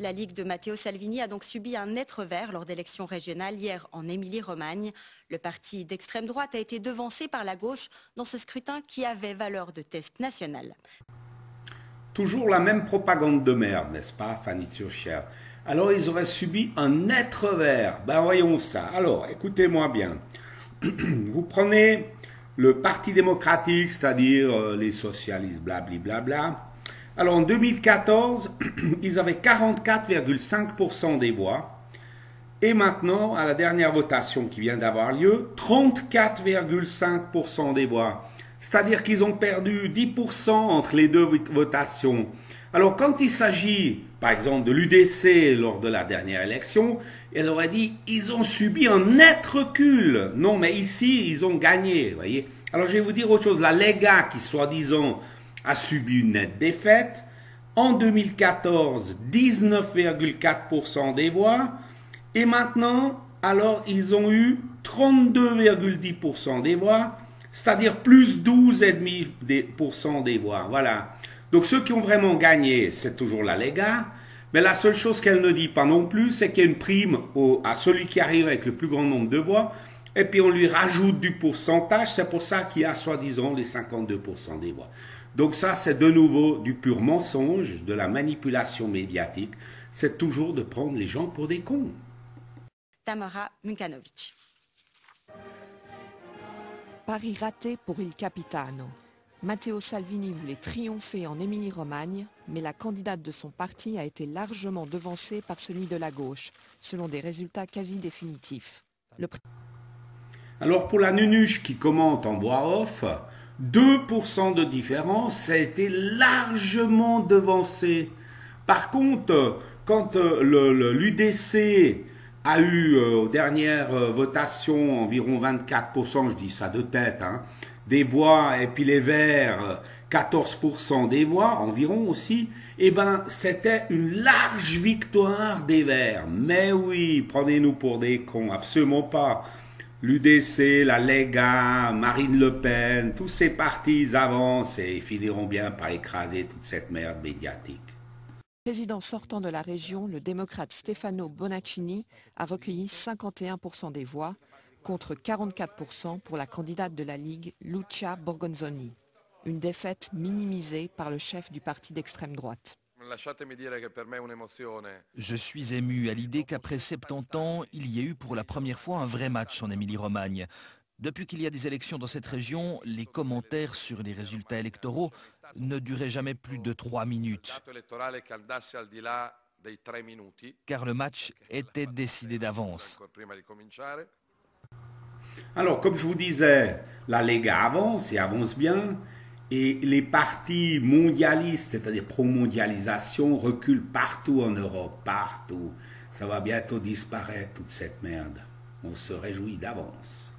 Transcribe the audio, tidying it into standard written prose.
La Ligue de Matteo Salvini a donc subi un net revers lors d'élections régionales hier en Émilie-Romagne. Le parti d'extrême droite a été devancé par la gauche dans ce scrutin qui avait valeur de test national. Toujours la même propagande de merde, n'est-ce pas, Fanny Tschircher? Alors ils auraient subi un net revers. Ben voyons ça. Alors, écoutez-moi bien. Vous prenez le Parti démocratique, c'est-à-dire les socialistes, blablabla. Alors en 2014, ils avaient 44,5% des voix. Et maintenant, à la dernière votation qui vient d'avoir lieu, 34,5% des voix. C'est-à-dire qu'ils ont perdu 10% entre les deux votations. Alors quand il s'agit, par exemple, de l'UDC lors de la dernière élection, elle aurait dit ils ont subi un net recul. Non, mais ici, ils ont gagné. Voyez. Alors je vais vous dire autre chose. La Lega, qui soi-disant a subi une nette défaite, en 2014, 19,4% des voix. Et maintenant, alors ils ont eu 32,10% des voix, c'est-à-dire plus 12,5% des voix. Voilà. Donc ceux qui ont vraiment gagné, c'est toujours la Lega. Mais la seule chose qu'elle ne dit pas non plus, c'est qu'il y a une prime à celui qui arrive avec le plus grand nombre de voix. Et puis on lui rajoute du pourcentage. C'est pour ça qu'il y a soi-disant les 52% des voix. Donc ça, c'est de nouveau du pur mensonge, de la manipulation médiatique. C'est toujours de prendre les gens pour des cons. Tamara Munkanovic. Pari raté pour Il Capitano. Matteo Salvini voulait triompher en Émilie-Romagne, mais la candidate de son parti a été largement devancée par celui de la gauche, selon des résultats quasi définitifs. Alors pour la nunuche qui commente en voix off, 2% de différence, ça a été largement devancé. Par contre, quand l'UDC a eu aux dernières votations environ 24%, je dis ça de tête, hein, des voix, et puis les Verts, 14% des voix environ aussi, eh ben c'était une large victoire des Verts. Mais oui, prenez-nous pour des cons, absolument pas. L'UDC, la Lega, Marine Le Pen, tous ces partis avancent et finiront bien par écraser toute cette merde médiatique. Le président sortant de la région, le démocrate Stefano Bonaccini, a recueilli 51% des voix, contre 44% pour la candidate de la Ligue, Lucia Borgonzoni. Une défaite minimisée par le chef du parti d'extrême droite. Je suis ému à l'idée qu'après 70 ans, il y ait eu pour la première fois un vrai match en Émilie-Romagne. Depuis qu'il y a des élections dans cette région, les commentaires sur les résultats électoraux ne duraient jamais plus de 3 minutes. Car le match était décidé d'avance. Alors, comme je vous disais, la Lega avance et avance bien. Et les partis mondialistes, c'est-à-dire pro-mondialisation, reculent partout en Europe, partout. Ça va bientôt disparaître, toute cette merde. On se réjouit d'avance.